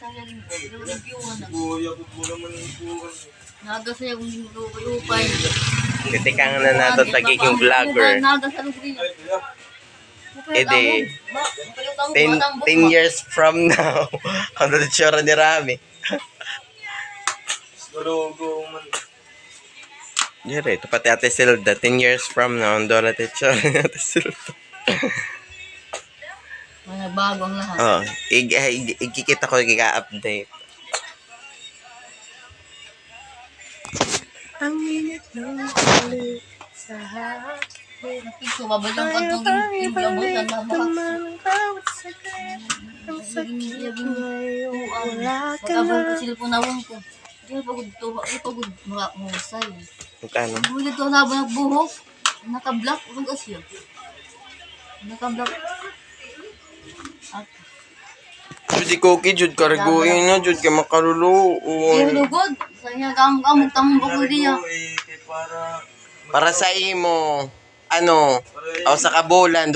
saya din po. Yung na. Kuya, kung mo naman yung kuwan. Naga saya kung hindi mo lupay. Titikang na nato tagiging vlogger. Naga sa lugri. Ede, 10 years from now, ano na tsura ni Rami? Galugo man. Dire, ito pati Ate Silda, 10 years from now, ang dola na tsura ni Ate Silda. Mga bago ang lahat. Oh, ikikita ko, ikika-update. Ang init ng halik sa Napigso, babalang kantong yung labutan na baka. Pagkabang ko sila po nawang ko. Hindi pagod to, pagod mga musay. Magkano? Bulit to na ba nagbuhok? Naka-block, huwag asyo. Naka-block. Judy Cookie, Jude karguin na, Jude ka makaluluon. Yung lugod. Sanya gamang tamang bako niya. Para sa imo, ano, o sa kabulan,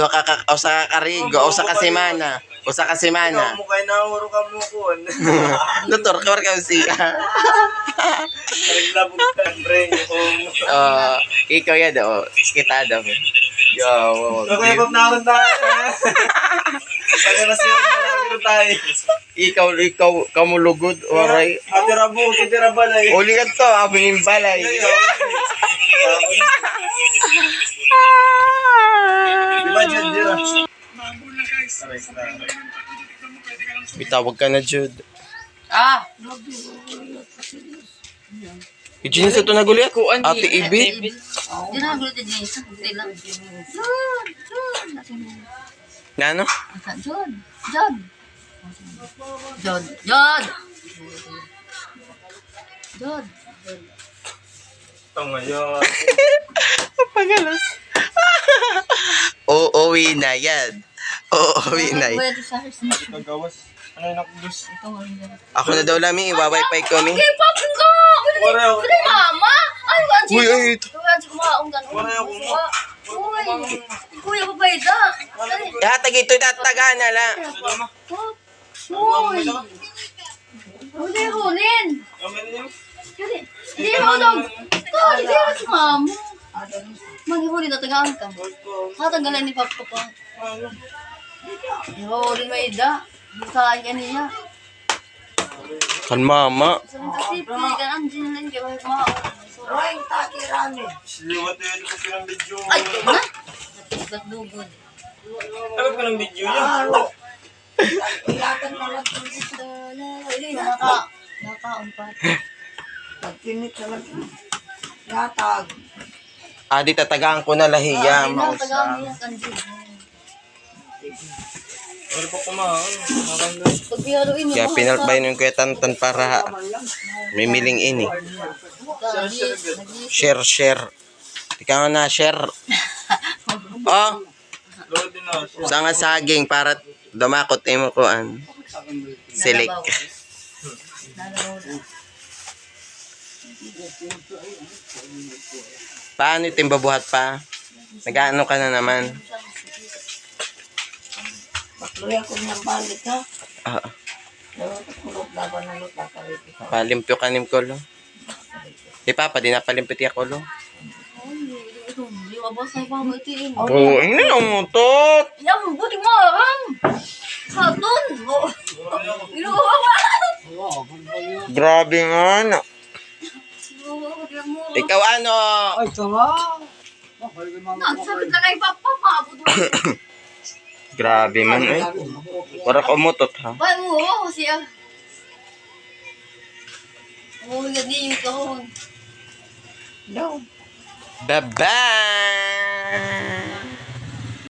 o sa karigo, o sa kasimana, o sa kasimana. Ikaw mo kayo nauro ka mo kuwan. Doktor, kawar ka siya. Naglabog ka, bring home. Ikaw yan, kita daw. Yo, wow. Okay, pag naroon tayo. Pag-alas yun, naroon tayo. Ikaw, kamulugod, oray. Atira mo, atira balay. Uli ka to, abing balay. Imagine, dira. Bitawag ka na, Jude. Ah! Eugene, sa ito nagulit? Ate Ibi? Hindi na nagulit din isa. Hindi lang. Nga ano? John! John! John! John! John! Ito ngayon. Pagalas. Uuwi na yan. Uuwi na yan. Nagawas. Ano yung nakubus? Ako na daw lami, iwa-wifi ko mi. Okay, papin ko! Wala ako. Wala mama! Ay, wansi ko! Uy, ay, ito. Wansi ko maong gano'n. Wala ako mo. Uy! Kuya, pabayda! Ihatag ito, itataga na lang. Uy! Huli-hulin! Hindi mo daw! Hindi mo si mama! Maghihuli na tagaan ka. Hatanggalan ni Papa pa. Huli may ida. Bukain ka niya. Kan mama. Kasi piligan ang dinalan kaya wala kumaon. Roy, taki rami. Siliwat na yun ko silang video. Ay, ito na. Natisbat dugod. Ano ka ng video yan? Ilatan na lang kung gusto na. Nakaumpat. Pagpinit talaga. Gatag. Di tatagaan ko na lahiya. Tagaan niya kanji. Ano pa kumahan? Pag biyaruin mo. Kaya pinalbay nung kuya Tantan para mimiling ini. Share. Ikaw nga na, share. Oh, Load din na. sa nga saging para dumakot mo ko an. Silik. Paano ito yung babuhat pa? Nag-ano ka na naman? Bakluya ko niyang balik ha. Ah, Kulog laban na lupa ka rin. palimpyo ka nim ko lo. Di papa, di na palimpyo tiyak ko lo. Oo, hindi na umutot. Yang buti mo ang satun. Grabe nga na. Ikaw ano? Ay, tama. Nagsabit na kay Papa, maabot mo. Grabe man eh. Para ka umutot ha. Ba't mo siya? Oh, gani yung kahon. No. Bye-bye!